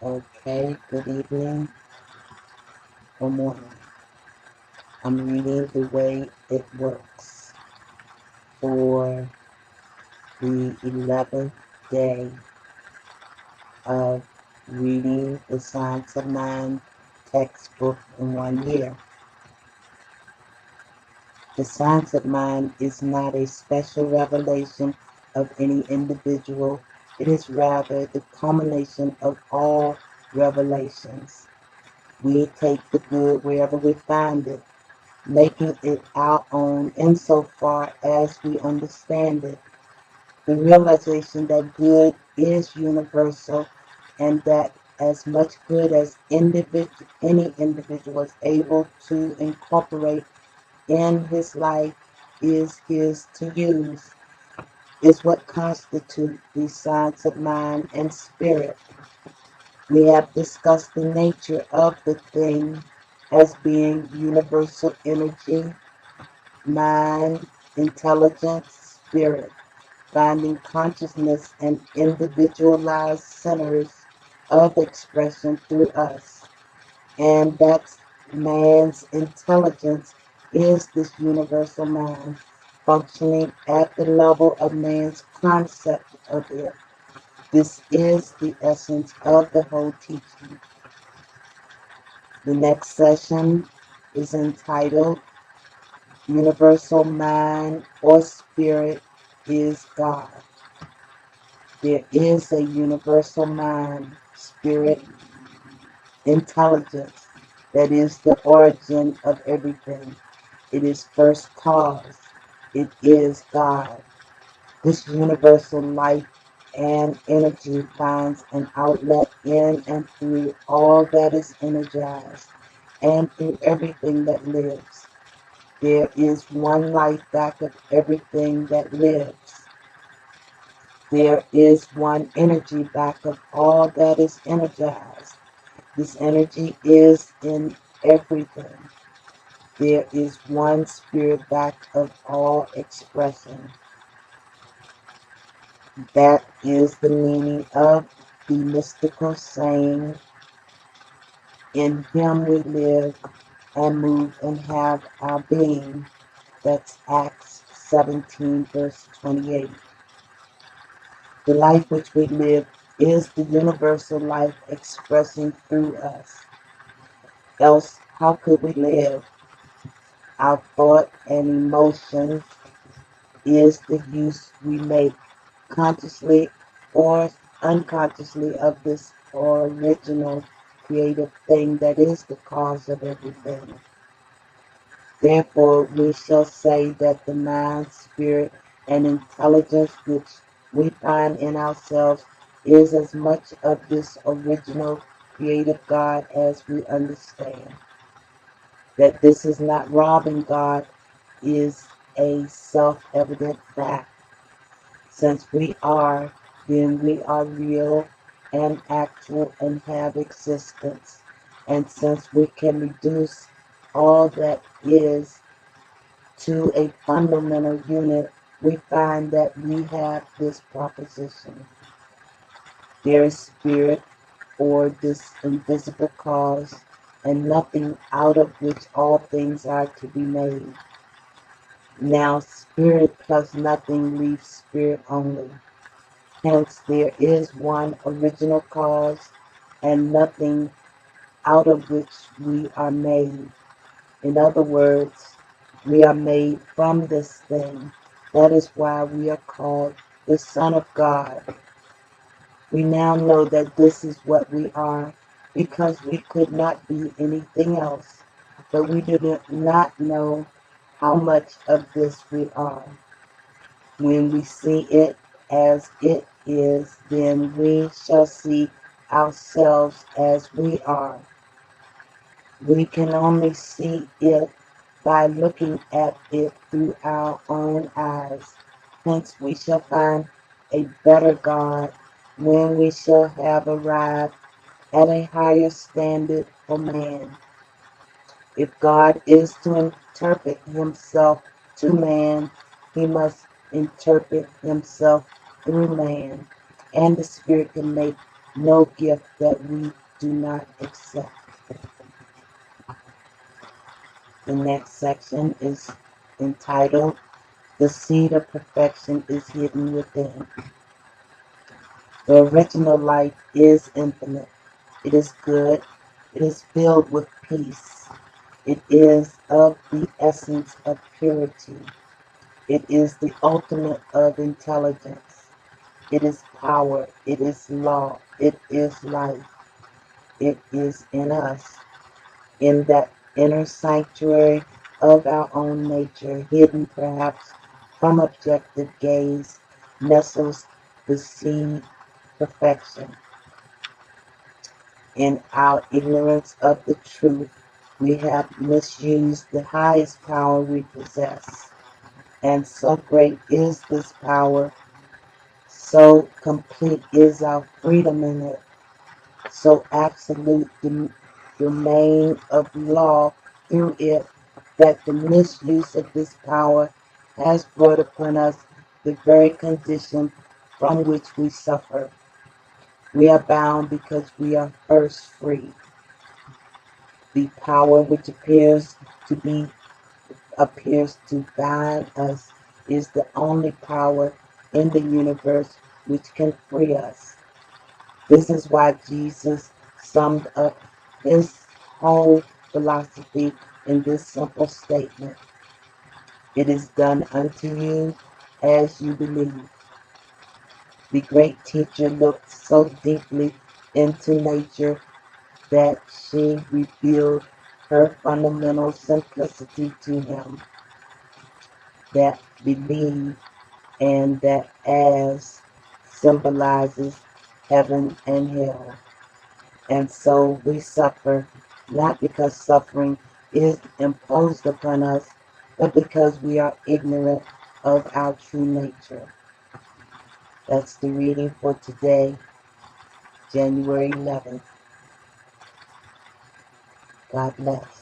Okay, good evening or morning. I'm reading the way it works for the 11th day of reading the Science of Mind textbook in 1 year. The Science of Mind is not a special revelation of any individual. It is rather the culmination of all revelations. We take the good wherever we find it, making it our own insofar as we understand it. The realization that good is universal and that as much good as any individual is able to incorporate in his life is his to use, is what constitutes the science of mind and spirit. We have discussed the nature of the thing as being universal energy, mind, intelligence, spirit, finding consciousness and individualized centers of expression through us. And that's man's intelligence is this universal mind functioning at the level of man's concept of it. This is the essence of the whole teaching. The next session is entitled Universal Mind or Spirit is God. There is a universal mind, spirit, intelligence that is the origin of everything. It is first cause. It is God. This universal life and energy finds an outlet in and through all that is energized and through everything that lives. There is one life back of everything that lives. There is one energy back of all that is energized. This energy is in everything. There is one spirit back of all expression. That is the meaning of the mystical saying, in him we live and move and have our being. That's Acts 17 verse 28. The life which we live is the universal life expressing through us. Else, how could we live? Our thought and emotion is the use we make, consciously or unconsciously, of this original creative thing that is the cause of everything. Therefore, we shall say that the mind, spirit, and intelligence which we find in ourselves is as much of this original creative God as we understand. That this is not robbing God is a self-evident fact. Since we are, then we are real and actual and have existence. And since we can reduce all that is to a fundamental unit, we find that we have this proposition. There is spirit, or this invisible cause, and nothing out of which all things are to be made. Now spirit plus nothing leaves spirit only. Hence there is one original cause, and nothing out of which we are made. In other words, we are made from this thing. That is why we are called the Son of God. We now know that this is what we are, because we could not be anything else. But we do not know how much of this we are. When we see it as it is, then we shall see ourselves as we are. We can only see it by looking at it through our own eyes. Hence we shall find a better God when we shall have arrived at a higher standard for man. If God is to interpret himself to man, he must interpret himself through man, and the Spirit can make no gift that we do not accept. The next section is entitled, The Seed of Perfection is Hidden Within. The original life is infinite. It is good. It is filled with peace. It is of the essence of purity. It is the ultimate of intelligence. It is power. It is law. It is life. It is in us, in that inner sanctuary of our own nature, hidden perhaps from objective gaze, nestles the seed perfection. In our ignorance of the truth, we have misused the highest power we possess. And so great is this power, so complete is our freedom in it, so absolute the domain of law through it, that the misuse of this power has brought upon us the very condition from which we suffer. We are bound because we are first free. The power which appears to bind us is the only power in the universe which can free us. This is why Jesus summed up his whole philosophy in this simple statement: It is done unto you as you believe. The great teacher looked so deeply into nature that she revealed her fundamental simplicity to him, that believe and that as symbolizes heaven and hell. And so we suffer, not because suffering is imposed upon us, but because we are ignorant of our true nature. That's the reading for today, January 11th. God bless.